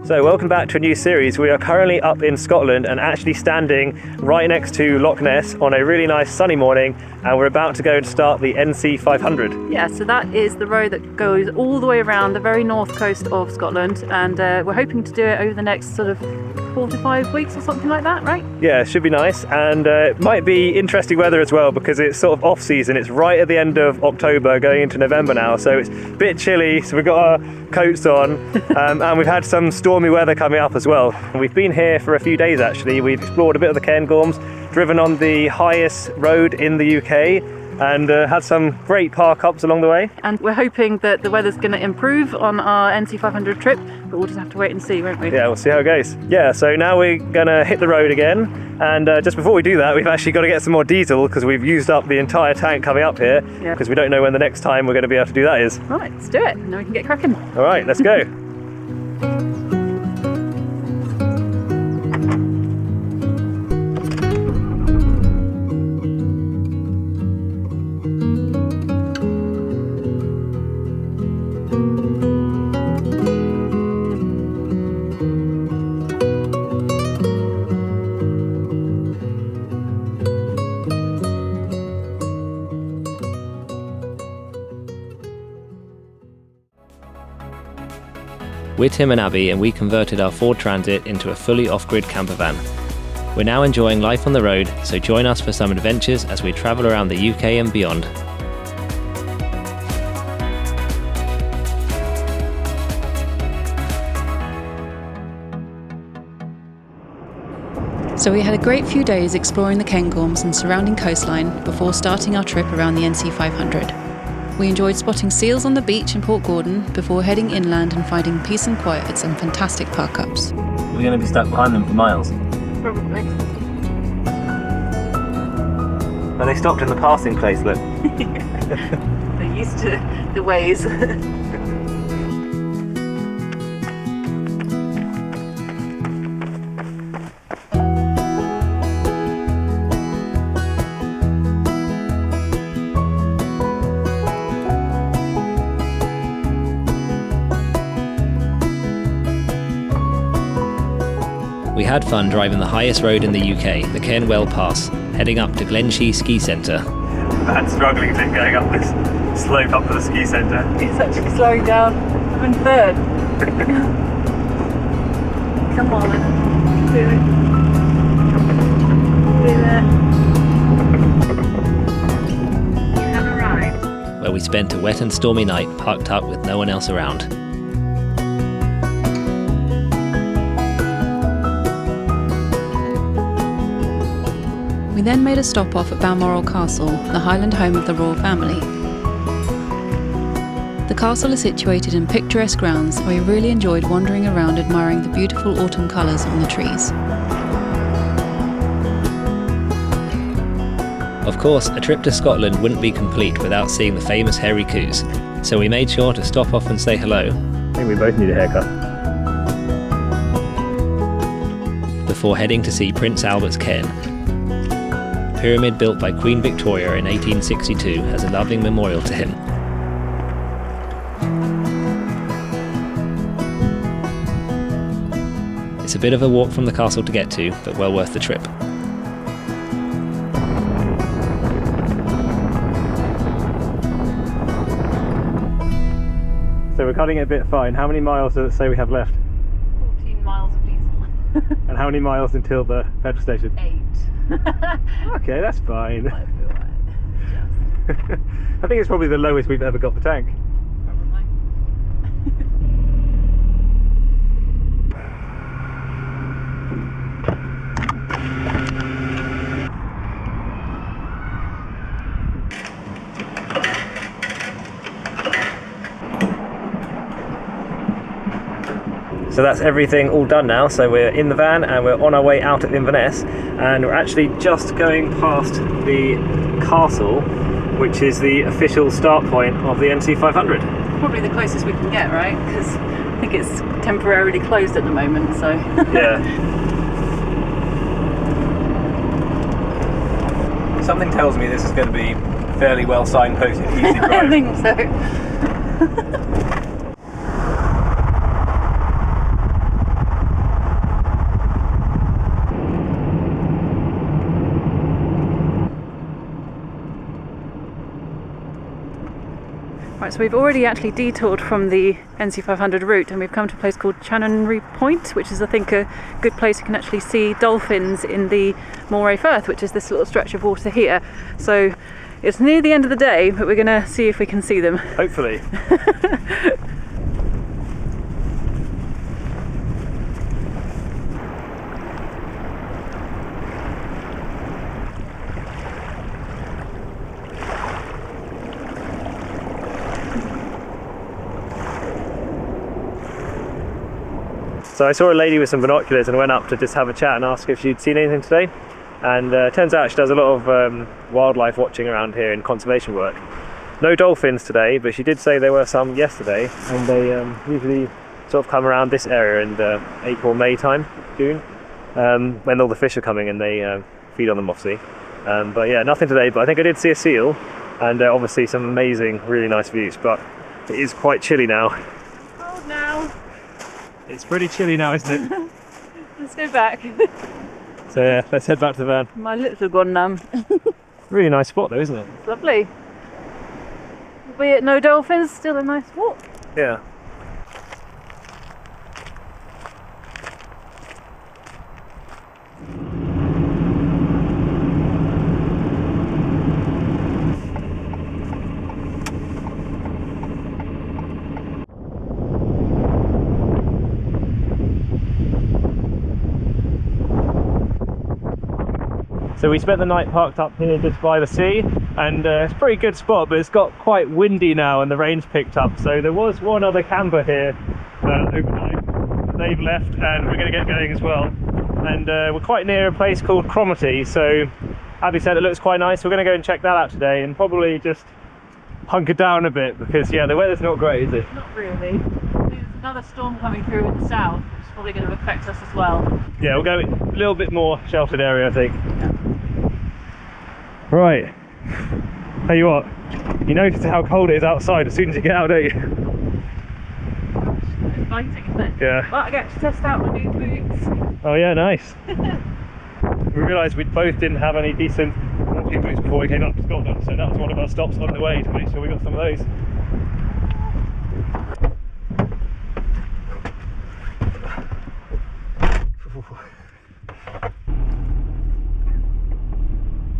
So welcome back to a new series. We are currently up in Scotland and actually standing right next to Loch Ness on a really nice sunny morning, and we're about to go and start the NC500. Yeah, so that is the road that goes all the way around the very north coast of Scotland, and we're hoping to do it over the next sort of 4 to 5 weeks or something like that, right? Yeah, it should be nice, and it might be interesting weather as well because it's sort of off season. It's right at the end of October going into November now, so it's a bit chilly, so we've got our coats on and we've had some stormy weather coming up as well. We've been here for a few days actually. We've explored a bit of the Cairngorms, driven on the highest road in the UK, and had some great parkups along the way. And we're hoping that the weather's going to improve on our NC500 trip, but we'll just have to wait and see, won't we? Yeah, we'll see how it goes. Yeah, so now we're going to hit the road again, and just before we do that, we've actually got to get some more diesel because we've used up the entire tank coming up here, because we don't know when the next time we're going to be able to do that is. Right, let's do it, and then we can get cracking. All right, let's go. We're Tim and Abby, and we converted our Ford Transit into a fully off-grid camper van. We're now enjoying life on the road, so join us for some adventures as we travel around the UK and beyond. So we had a great few days exploring the Cairngorms and surrounding coastline before starting our trip around the NC500. We enjoyed spotting seals on the beach in Port Gordon before heading inland and finding peace and quiet at some fantastic parkups. We're going to be stuck behind them for miles. Probably. Well, they stopped in the passing place, look. They're used to the ways. We had fun driving the highest road in the UK, the Cairnwell Pass, heading up to Glenshee Ski Centre. I'm struggling to going up this slope up to the ski centre. It's actually slowing down. I'm in third. Come on, do it. Do it. You have arrived. Where we spent a wet and stormy night parked up with no one else around. We then made a stop off at Balmoral Castle, the Highland home of the royal family. The castle is situated in picturesque grounds where we really enjoyed wandering around admiring the beautiful autumn colours on the trees. Of course, a trip to Scotland wouldn't be complete without seeing the famous hairy coos, so we made sure to stop off and say hello. I think we both need a haircut. Before heading to see Prince Albert's cairn. A pyramid built by Queen Victoria in 1862 has a loving memorial to him. It's a bit of a walk from the castle to get to, but well worth the trip. So we're cutting it a bit fine. How many miles does it say we have left? 14 miles of diesel. And how many miles until the petrol station? 8. Okay, that's fine. I feel right. I think it's probably the lowest we've ever got the tank. Probably. So that's everything all done now. So we're in the van and we're on our way out of Inverness, and we're actually just going past the castle, which is the official start point of the NC500. Probably the closest we can get, right? Because I think it's temporarily closed at the moment, so. Yeah. Something tells me this is going to be fairly well signposted, easy drive. I think so. Right, so we've already actually detoured from the NC500 route and we've come to a place called Chanonry Point, which is I think a good place you can actually see dolphins in the Moray Firth, which is this little stretch of water here. So it's near the end of the day, but we're going to see if we can see them. Hopefully. So I saw a lady with some binoculars and went up to just have a chat and ask if she'd seen anything today. And turns out she does a lot of wildlife watching around here and conservation work. No dolphins today, but she did say there were some yesterday, and they usually sort of come around this area in the April, May time, June, when all the fish are coming and they feed on them obviously. But yeah, nothing today, but I think I did see a seal and obviously some amazing, really nice views, but it is quite chilly now. Cold now. It's pretty chilly now, isn't it? Let's go back. So yeah, let's head back to the van. My lips have gone numb. Really nice spot though, isn't it? It's lovely. Albeit no dolphins, still a nice walk. Yeah. So we spent the night parked up here just by the sea, and it's a pretty good spot, but it's got quite windy now and the rain's picked up. So there was one other camper here overnight. They've left and we're going to get going as well. And we're quite near a place called Cromarty, so Abby said it looks quite nice. We're going to go and check that out today and probably just hunker down a bit because yeah, the weather's not great, is it? Not really. There's another storm coming through in the south, which is probably going to affect us as well. Yeah, we'll go a little bit more sheltered area, I think. Right, tell you what, you notice how cold it is outside as soon as you get out, don't you? It's exciting, isn't it? Yeah. Well, I get to test out my new boots. Oh yeah, nice. We realised we both didn't have any decent walking boots before we came up to Scotland, so that was one of our stops on the way to make sure we got some of those.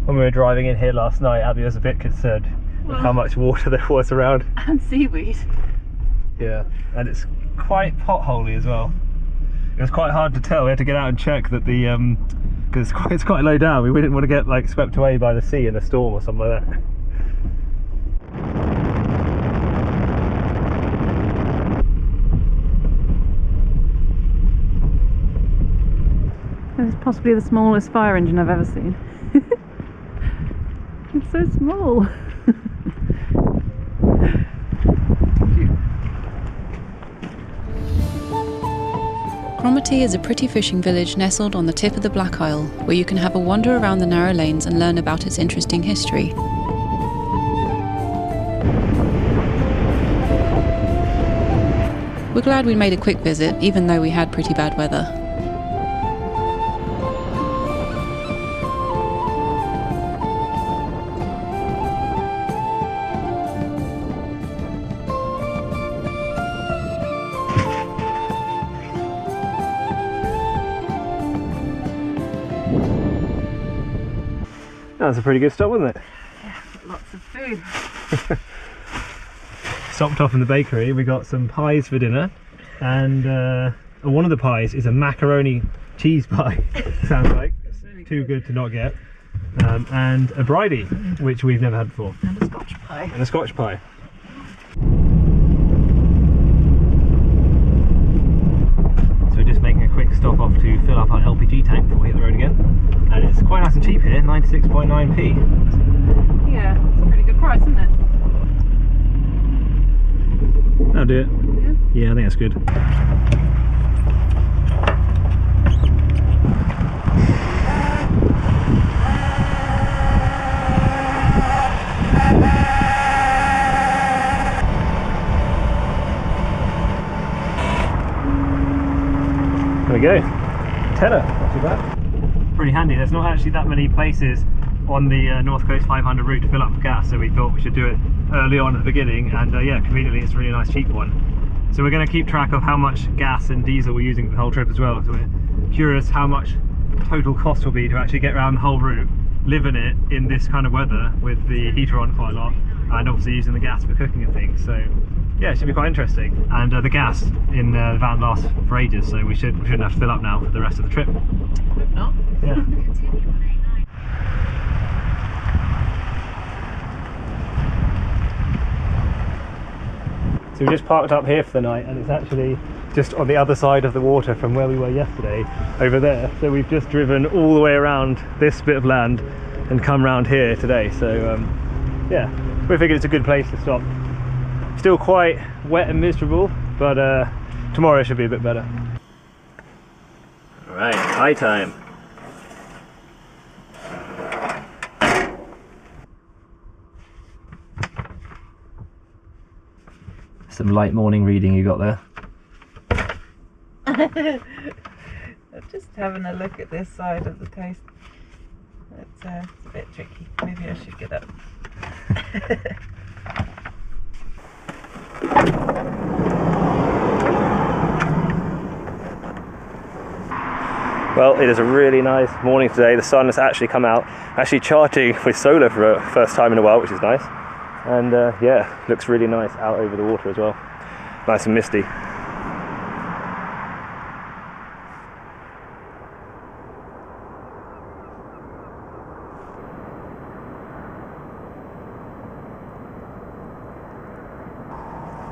When we were driving in here last night, Abby was a bit concerned with how much water there was around. And seaweed. Yeah, and it's quite potholey as well. It was quite hard to tell. We had to get out and check that the because it's quite low down. We didn't want to get like swept away by the sea in a storm or something like that. It's possibly the smallest fire engine I've ever seen. It's so small. Cromarty is a pretty fishing village nestled on the tip of the Black Isle, where you can have a wander around the narrow lanes and learn about its interesting history. We're glad we made a quick visit, even though we had pretty bad weather. That was a pretty good stop, wasn't it? Yeah, lots of food. Stopped off in the bakery. We got some pies for dinner, and one of the pies is a macaroni cheese pie. Sounds like too good to not get. And a bridie, which we've never had before. And a Scotch pie. And a Scotch pie. So we're just making a quick stop off to fill up our LPG tank before we hit the road again. And it's quite nice and cheap here, 96.9p. Yeah, it's a pretty good price, isn't it? That'll do it. Yeah. Yeah, I think that's good. There we go. Tenner, not too bad. Pretty handy. There's not actually that many places on the North Coast 500 route to fill up gas, so we thought we should do it early on at the beginning, and yeah, conveniently it's a really nice cheap one. So we're going to keep track of how much gas and diesel we're using for the whole trip as well, so we're curious how much total cost will be to actually get around the whole route, live in it in this kind of weather with the heater on quite a lot, and obviously using the gas for cooking and things. So yeah, it should be quite interesting. And the gas in the van lasts for ages, so we shouldn't have to fill up now for the rest of the trip. Hope not. Yeah. So we just parked up here for the night, and it's actually just on the other side of the water from where we were yesterday, over there. So we've just driven all the way around this bit of land and come round here today. So yeah, we figured it's a good place to stop. Still quite wet and miserable, but tomorrow should be a bit better. All right, high time. Some light morning reading you got there. I'm just having a look at this side of the coast. It's a bit tricky. Maybe I should get up. Well, it is a really nice morning today. The sun has actually come out. Actually charging with solar for the first time in a while, which is nice. And yeah, looks really nice out over the water as well. Nice and misty.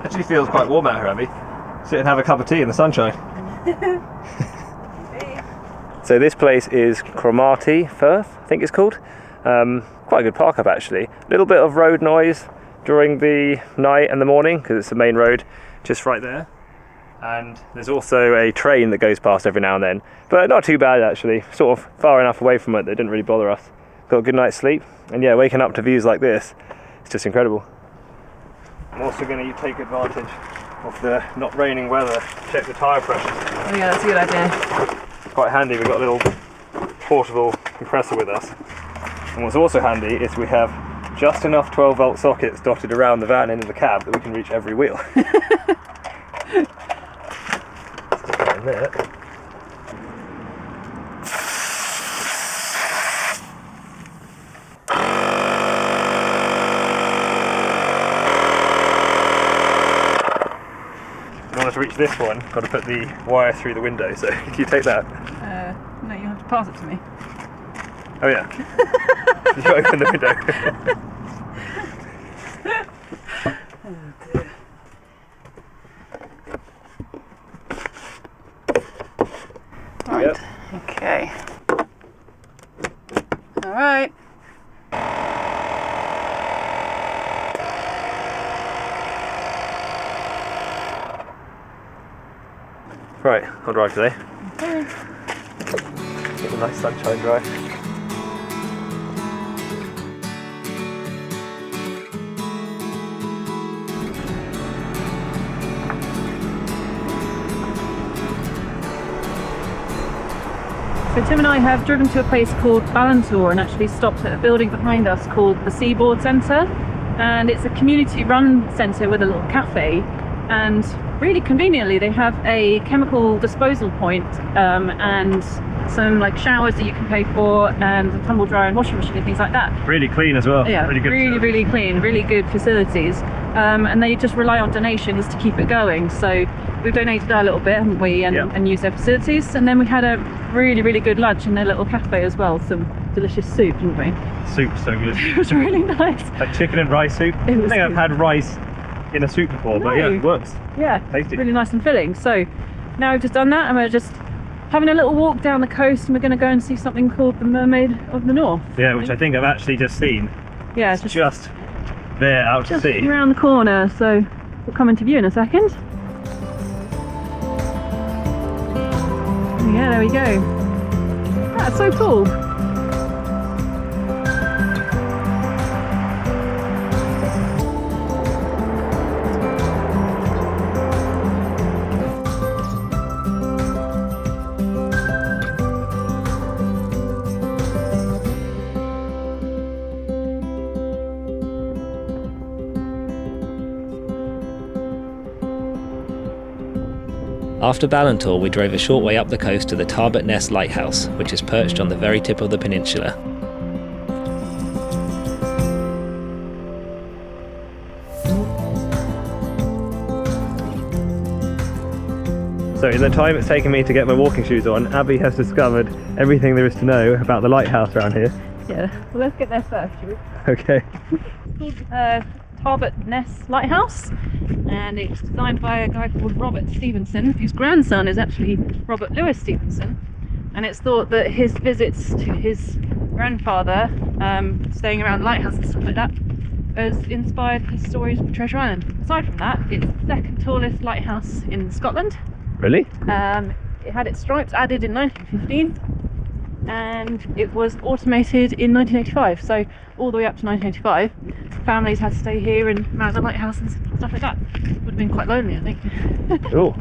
Actually feels quite warm out here, Abby. Sit and have a cup of tea in the sunshine. So this place is Cromarty Firth, I think it's called. Quite a good park up actually. A little bit of road noise during the night and the morning because it's the main road just right there. And there's also a train that goes past every now and then, but not too bad actually. Sort of far enough away from it that it didn't really bother us. Got a good night's sleep, and yeah, waking up to views like this, it's just incredible. I'm also going to take advantage of the not raining weather, check the tyre pressure. Oh yeah, that's a good idea. Quite handy, we've got a little portable compressor with us. And what's also handy is we have just enough 12-volt sockets dotted around the van end of the cab that we can reach every wheel. Stick that in there. In order to reach this one, got to put the wire through the window, so can you take that? No, you have to pass it to me. Oh yeah. You open the window. Right. Yep. Okay. All right. Right, I'll drive today. Okay. Get a nice sunshine drive. So Tim and I have driven to a place called Ballantor and actually stopped at a building behind us called the Seaboard Centre, and it's a community-run centre with a little cafe, and really conveniently they have a chemical disposal point and some like showers that you can pay for and a tumble dryer and washing machine and things like that. Really clean as well. Yeah, really good. really clean, really good facilities, and they just rely on donations to keep it going. So we've donated our little bit, haven't we, and used their facilities, and then we had a really good lunch in their little cafe as well. Some delicious soup, didn't we? Soup's so good. It was really nice. Like chicken and rice soup. It was I think I've good. had rice in a soup before, but yeah, it works. Yeah, Tasty. really nice and filling. So now we've just done that, and we're just having a little walk down the coast, and we're going to go and see something called the Mermaid of the North. Yeah, which I think I've actually just seen. Yeah, It's just there out to just sea. around the corner. So we'll come into view in a second. Yeah, there we go. That's so cool. After Ballantor, we drove a short way up the coast to the Inverness lighthouse, which is perched on the very tip of the peninsula. So in the time it's taken me to get my walking shoes on, Abby has discovered everything there is to know about the lighthouse around here. Yeah, well, let's get there first, shall we? Okay. It's called Inverness Lighthouse, and it's designed by a guy called Robert Stevenson, whose grandson is actually Robert Louis Stevenson. And it's thought that his visits to his grandfather, staying around the lighthouse and stuff like that, has inspired his stories of Treasure Island. Aside from that, it's the second tallest lighthouse in Scotland. Really? It had its stripes added in 1915, and it was automated in 1985. So all the way up to 1985, families had to stay here and around the lighthouse and stuff like that. Would have been quite lonely, I think. Oh,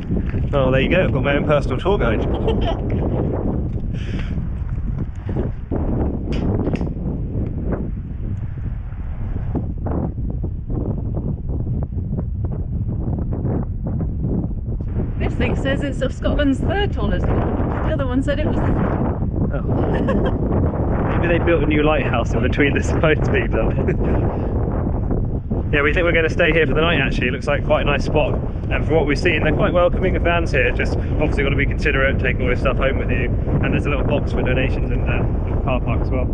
well, there you go. I've got my own personal tour guide. This thing says it's of Scotland's third tallest one. The other one said it was. Oh. Maybe they built a new lighthouse in between the sides being done. Yeah, we think we're going to stay here for the night actually. It looks like quite a nice spot. And from what we've seen, they're quite welcoming of fans here. Just obviously got to be considerate, taking all your stuff home with you. And there's a little box for donations in the little car park as well.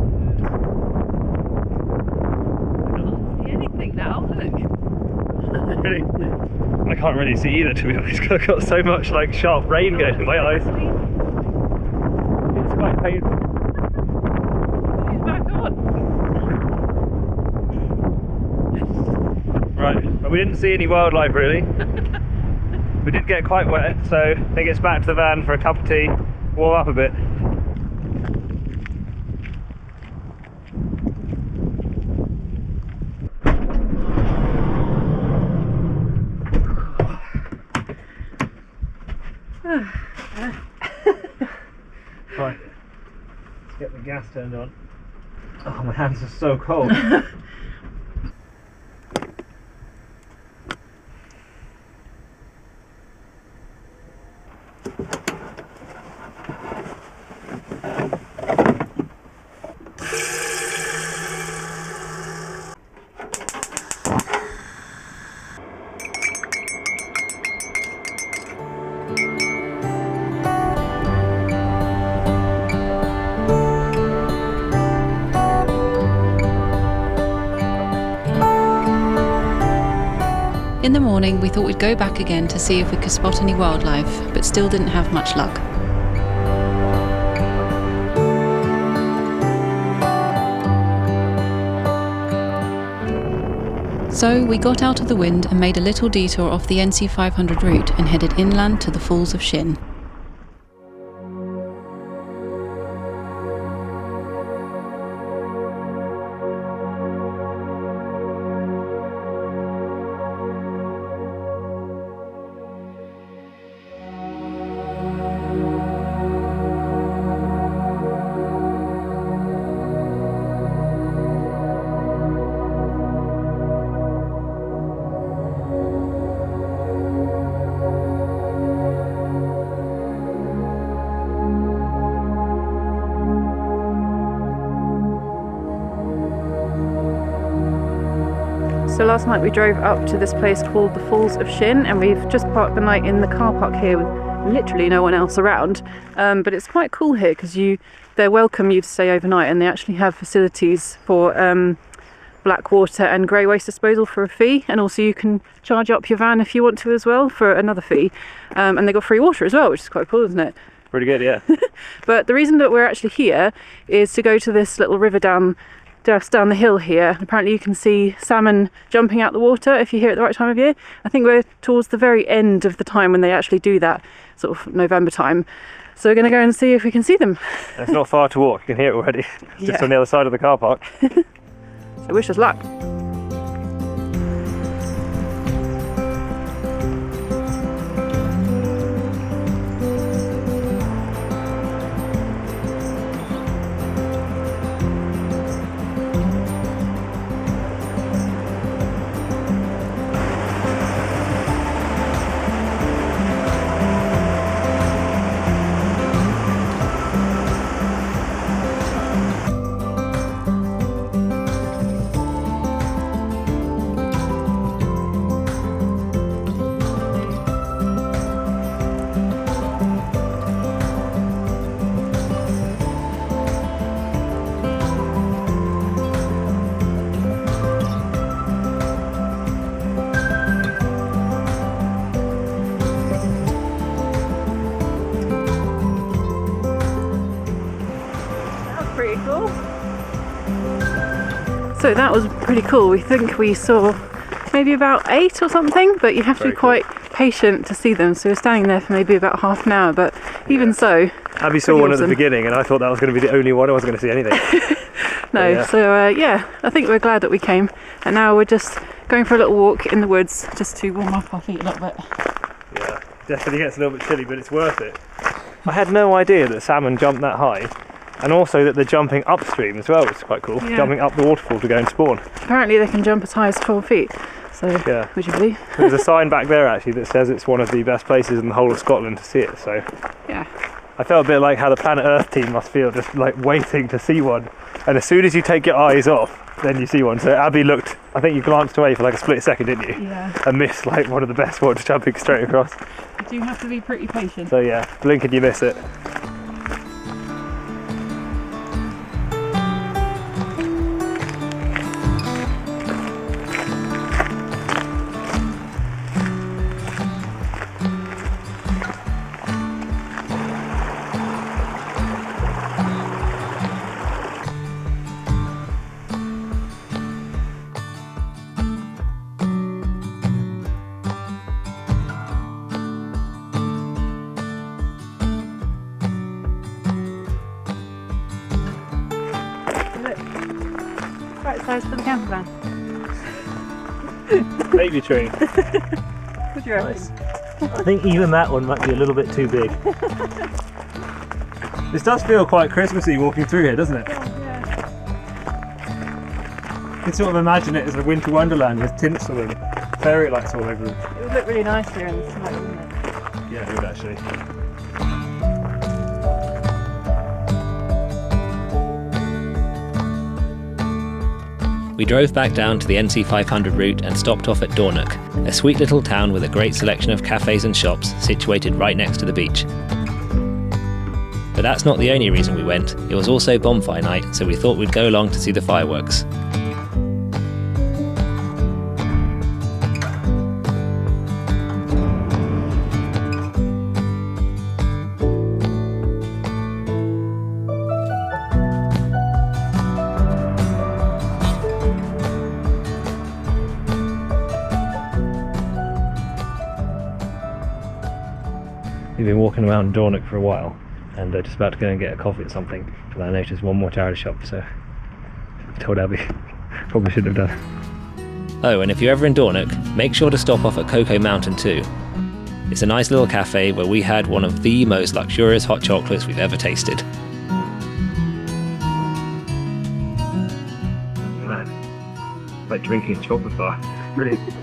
I can't see anything now, look. Really? I can't really see either, to be honest, because I've got so much like sharp rain going in my eyes. It's quite painful. He's back on. Right, but we didn't see any wildlife really. We did get quite wet, so I think it's back to the van for a cup of tea, warm up a bit. Right, let's get the gas turned on. Oh, my hands are so cold. In the morning, we thought we'd go back again to see if we could spot any wildlife, but still didn't have much luck. So we got out of the wind and made a little detour off the NC500 route and headed inland to the Falls of Shin. So last night we drove up to this place called the Falls of Shin, and we've just parked the night in the car park here with literally no one else around. But it's quite cool here because they welcome you to stay overnight, and they actually have facilities for black water and grey waste disposal for a fee, and also you can charge up your van if you want to as well for another fee. And they got free water as well, which is quite cool, isn't it? Pretty good, yeah. But the reason that we're actually here is to go to this little river just down the hill here. Apparently you can see salmon jumping out the water if you're here at the right time of year. I think we're towards the very end of the time when they actually do that, sort of November time. So we're going to go and see if we can see them. It's not far to walk, you can hear it already. Just Yeah. on the other side of the car park. So wish us luck. So that was pretty cool. We think we saw maybe about 8 or something, but you have to be quite patient to see them. So we're standing there for maybe about half an hour, but even so. Abby saw one at the beginning, and I thought that was going to be the only one. I wasn't going to see anything. No, yeah. So yeah, I think we're glad that we came, and now we're just going for a little walk in the woods just to warm up our feet a little bit. Yeah, definitely gets a little bit chilly, but it's worth it. I had no idea that salmon jump that high, and also that they're jumping upstream as well, which is quite cool. Yeah. Jumping up the waterfall to go and spawn. Apparently they can jump as high as 12 feet. So, yeah. Would you believe? There's a sign back there actually that says it's one of the best places in the whole of Scotland to see it. So yeah, I felt a bit like how the Planet Earth team must feel, just like waiting to see one. And as soon as you take your eyes off, then you see one. So Abby looked, I think you glanced away for like a split second, didn't you? Yeah. And missed like one of the best ones jumping straight across. You do have to be pretty patient. So yeah, blink and you miss it. Right size for the campervan. Baby tree. What do you reckon? Nice. I think even that one might be a little bit too big. This does feel quite Christmassy walking through here, doesn't it? Yeah. You can sort of imagine it as a winter wonderland with tinsel and fairy lights all over it. It would look really nice here in the snow, wouldn't it? Yeah, it would actually. We drove back down to the NC500 route and stopped off at Dornoch, a sweet little town with a great selection of cafes and shops situated right next to the beach. But that's not the only reason we went. It was also bonfire night, so we thought we'd go along to see the fireworks. We've been walking around Dornoch for a while and just about to go and get a coffee or something, but I noticed one more charity shop, so I told Abby. Probably shouldn't have done. Oh, and if you're ever in Dornoch, make sure to stop off at Cocoa Mountain too. It's a nice little cafe where we had one of the most luxurious hot chocolates we've ever tasted. Man, it's like drinking a chocolate bar. Brilliant.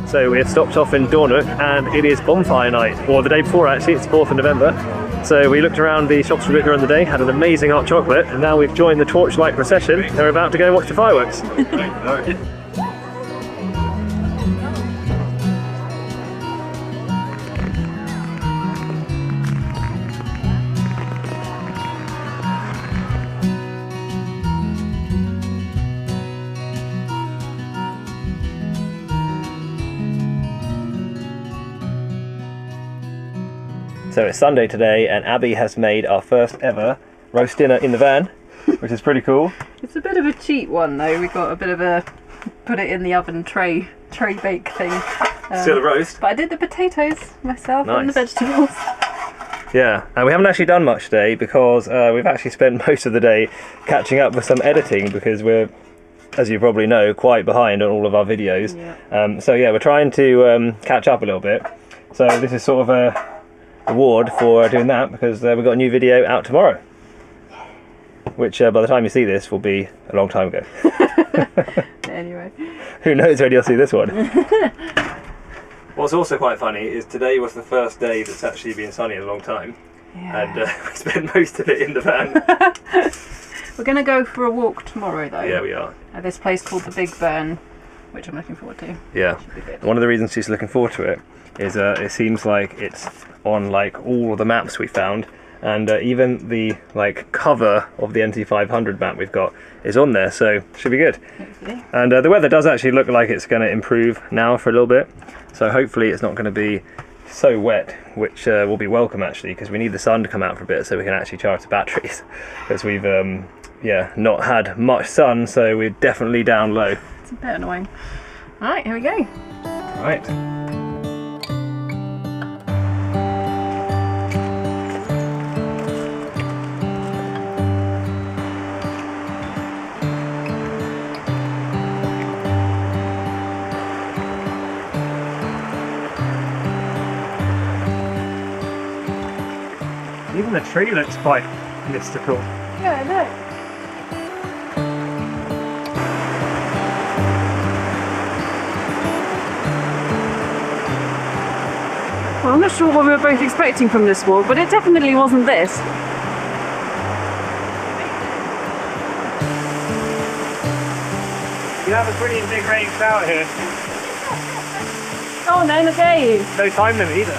So we have stopped off in Dornoch and it is bonfire night, or the day before actually, it's 4th of November. So we looked around the shops for a bit during the day, had an amazing hot chocolate, and now we've joined the torchlight procession and we're about to go and watch the fireworks. So it's Sunday today and Abby has made our first ever roast dinner in the van, which is pretty cool. It's a bit of a cheap one though. We got a bit of a put it in the oven tray bake thing. Still a roast. But I did the potatoes myself and the Nice. vegetables. Yeah, and we haven't actually done much today because we've actually spent most of the day catching up with some editing because we're, as you probably know, quite behind on all of our videos. Yeah. So yeah, we're trying to catch up a little bit. So this is sort of a reward for doing that because we've got a new video out tomorrow, which by the time you see this will be a long time ago. Anyway, who knows when you'll see this one. What's also quite funny is today was the first day that's actually been sunny in a long time, and we spent most of it in the van. We're going to go for a walk tomorrow though. Yeah, we are. At this place called the Big Burn, which I'm looking forward to. Yeah. Should be good. One of the reasons she's looking forward to it is it seems like it's on like all of the maps we found, and even the cover of the NC500 map we've got is on there, so should be good. Hopefully. And the weather does actually look like it's going to improve now for a little bit, so hopefully it's not going to be so wet, which will be welcome actually, because we need the sun to come out for a bit so we can actually charge the batteries, because we've not had much sun, so we're definitely down low. It's a bit annoying. Alright, here we go. Right. Even the tree looks quite mystical. Yeah, I know. Well, I'm not sure what we were both expecting from this walk, but it definitely wasn't this. You have a pretty big rain shower here. Oh no, look at you. No time limit either.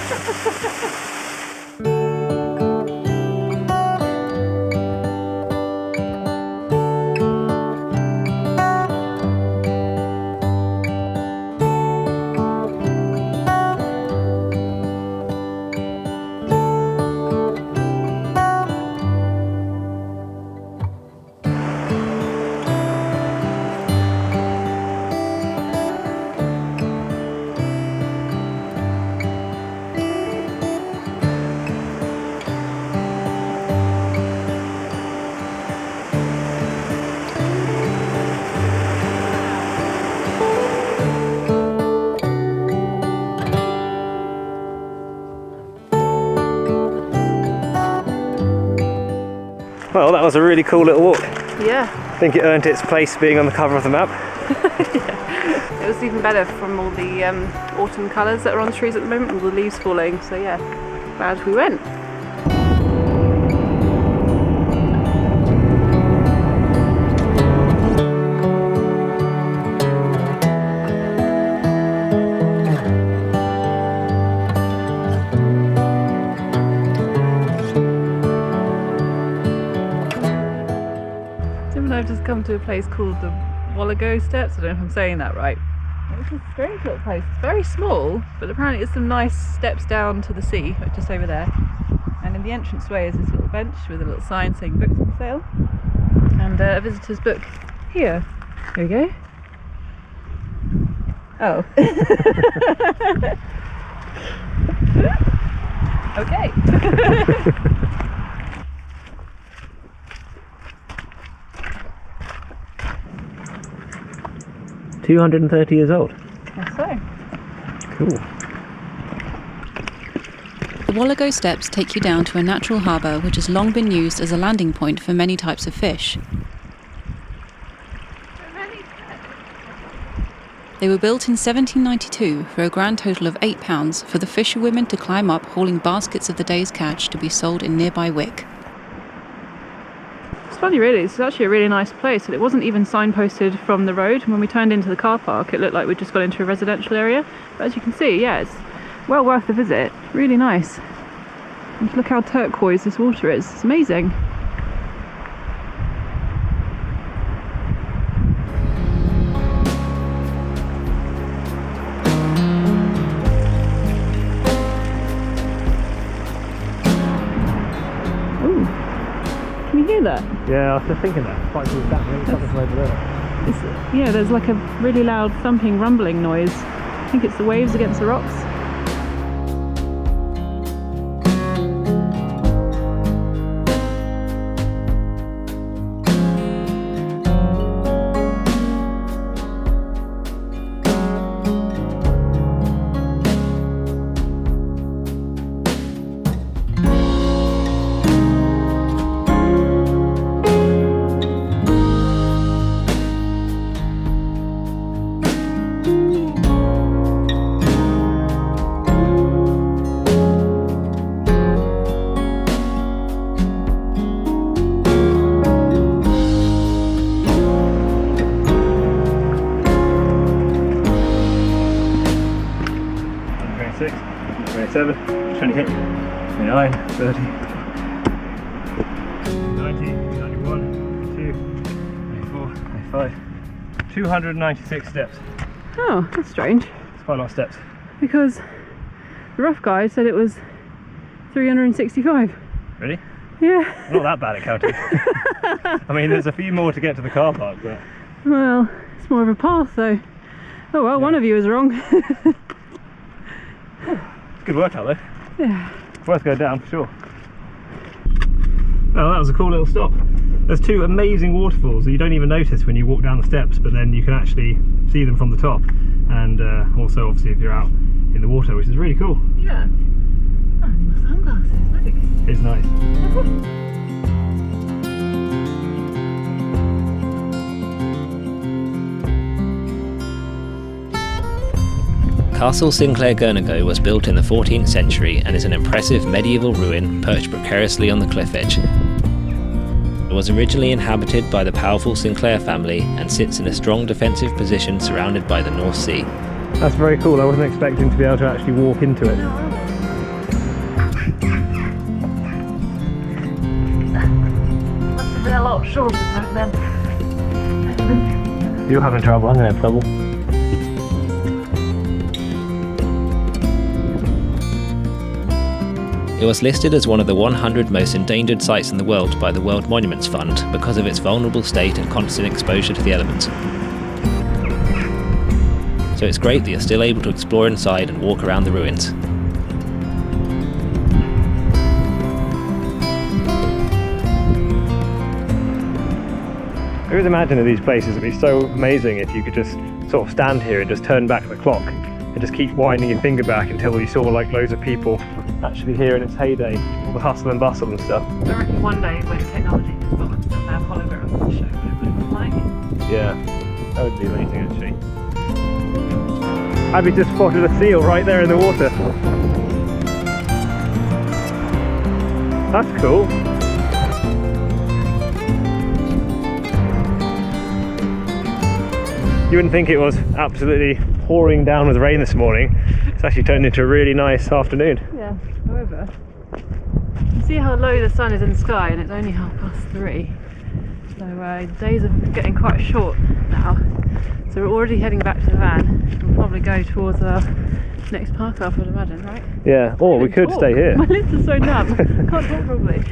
Well, that was a really cool little walk. Yeah. I think it earned its place being on the cover of the map. Yeah. It was even better from all the autumn colours that are on the trees at the moment, all the leaves falling, so yeah, glad we went. I've just come to a place called the Wallago Steps. I don't know if I'm saying that right. It's a strange little place. It's very small, but apparently it's some nice steps down to the sea, just over there. And in the entranceway is this little bench with a little sign saying books for sale. And a visitor's book here. Here we go. Oh. Okay. 230 years old. That's so. Cool. The Wallago Steps take you down to a natural harbour which has long been used as a landing point for many types of fish. They were built in 1792 for a grand total of £8 for the fisherwomen to climb up hauling baskets of the day's catch to be sold in nearby Wick. It's funny really, it's actually a really nice place, and it wasn't even signposted from the road. When we turned into the car park it looked like we'd just got into a residential area, but as you can see, yeah, it's well worth the visit, really nice. And look how turquoise this water is, it's amazing. Ooh, can you hear that? Yeah, I was just thinking that. It's quite cool that. Maybe something from over there. Yeah, there's like a really loud thumping, rumbling noise. I think it's the waves against the rocks. 295. 296 steps. Oh, that's strange. It's quite a lot of steps. Because the rough guide said it was 365. Really? Yeah. Not that bad at counting. I mean, there's a few more to get to the car park, but... Well, it's more of a path though. Oh well, one of you is wrong. Good workout though. Yeah. Worth going down for sure. Oh, that was a cool little stop. There's two amazing waterfalls that you don't even notice when you walk down the steps, but then you can actually see them from the top. And also, obviously, if you're out in the water, which is really cool. Yeah. Oh, my sunglasses, look. It's nice. Castle Sinclair Gurnago was built in the 14th century and is an impressive medieval ruin perched precariously on the cliff edge. It was originally inhabited by the powerful Sinclair family and sits in a strong defensive position surrounded by the North Sea. That's very cool. I wasn't expecting to be able to actually walk into it. Must have been a lot shorter back then. You're having trouble, I'm going to have trouble. It was listed as one of the 100 most endangered sites in the world by the World Monuments Fund because of its vulnerable state and constant exposure to the elements. So it's great that you're still able to explore inside and walk around the ruins. I always imagine in these places it'd be so amazing if you could just sort of stand here and just turn back the clock and just keep winding your finger back until you saw like loads of people actually here in its heyday, all the hustle and bustle and stuff. I reckon one day when technology develops, they'll have holograms to show what it was like. Yeah, that would be amazing actually. Abby just spotted a seal right there in the water. That's cool. You wouldn't think it was absolutely pouring down with rain this morning. It's actually turned into a really nice afternoon. Yeah, however, you see how low the sun is in the sky and it's only 3:30. So days are getting quite short now. So we're already heading back to the van. We'll probably go towards our next park up, I'd imagine, right? Yeah, or we could stay here. My lips are so numb, can't talk properly.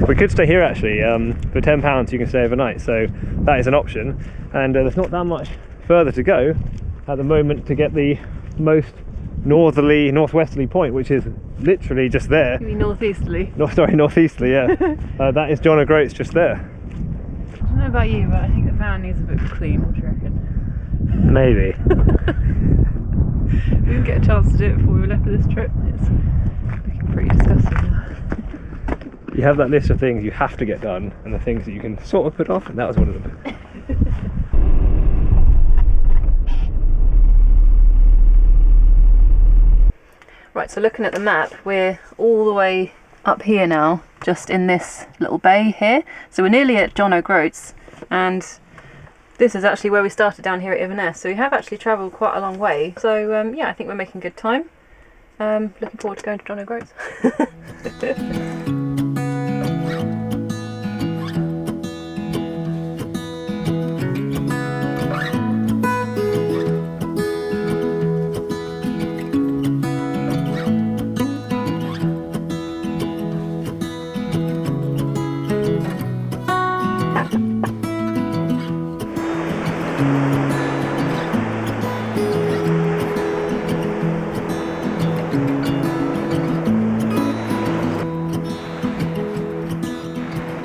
We could stay here actually. For £10 you can stay overnight, so that is an option. And there's not that much further to go at the moment to get the most northwesterly point, which is literally just there. You mean northeasterly? No, sorry, northeasterly, yeah. That is John O'Groats just there. I don't know about you, but I think the van needs a bit of clean, what do you reckon? Maybe. We didn't get a chance to do it before we left for this trip. It's looking pretty disgusting now. You have that list of things you have to get done and the things that you can sort of put off, and that was one of them. Right, so looking at the map, we're all the way up here now, just in this little bay here. So we're nearly at John O'Groats, and this is actually where we started down here at Inverness. So we have actually travelled quite a long way. So yeah, I think we're making good time. Looking forward to going to John O'Groats.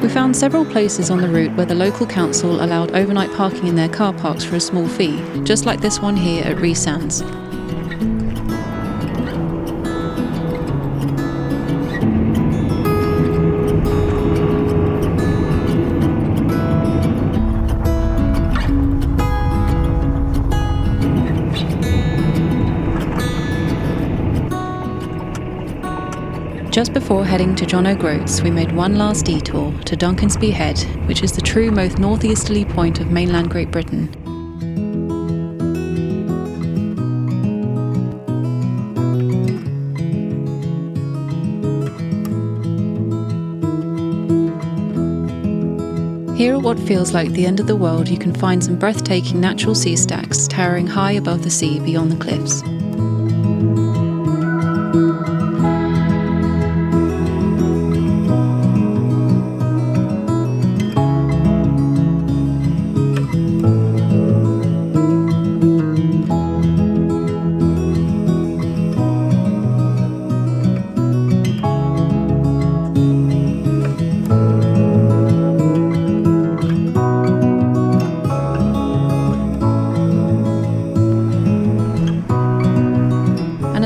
We found several places on the route where the local council allowed overnight parking in their car parks for a small fee, just like this one here at Rhys Sands. Just before heading to John O'Groats, we made one last detour to Duncansby Head, which is the true most northeasterly point of mainland Great Britain. Here at what feels like the end of the world, you can find some breathtaking natural sea stacks towering high above the sea beyond the cliffs.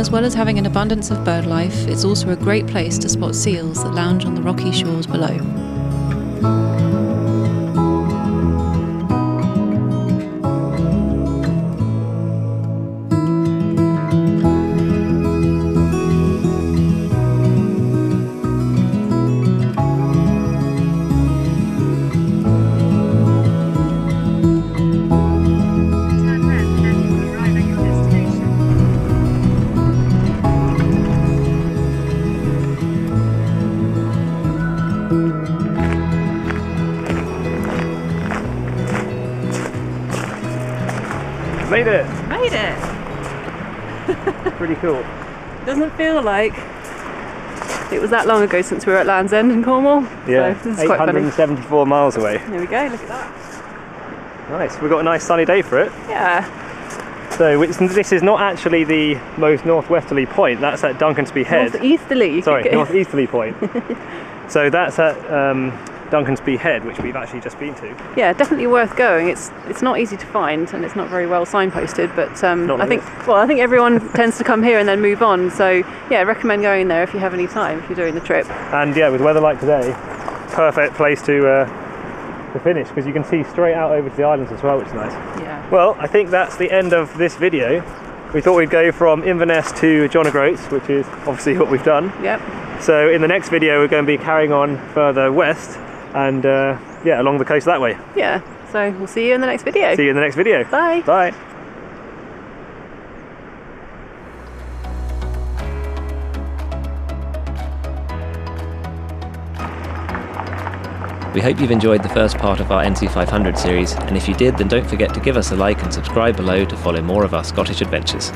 As well as having an abundance of bird life, it's also a great place to spot seals that lounge on the rocky shores below. Made it! Made it! Pretty cool. Doesn't feel like it was that long ago since we were at Land's End in Cornwall. Yeah, so this is quite funny. 874 miles away. There we go, look at that. Nice, we've got a nice sunny day for it. Yeah. So this is not actually the most northwesterly point, that's at Duncansby Head. Northeasterly. Northeasterly point. So that's at Duncansby Head, which we've actually just been to. Yeah, definitely worth going. It's not easy to find and it's not very well signposted, but I think everyone tends to come here and then move on. So yeah, recommend going there if you have any time, if you're doing the trip. And yeah, with weather like today, perfect place to finish, because you can see straight out over to the islands as well, which is nice. Yeah. Well, I think that's the end of this video. We thought we'd go from Inverness to John O'Groats, which is obviously what we've done. Yep. So in the next video, we're going to be carrying on further west and yeah, along the coast that way. Yeah. So we'll see you in the next video. See you in the next video. Bye. Bye. We hope you've enjoyed the first part of our NC500 series, and if you did, then don't forget to give us a like and subscribe below to follow more of our Scottish adventures.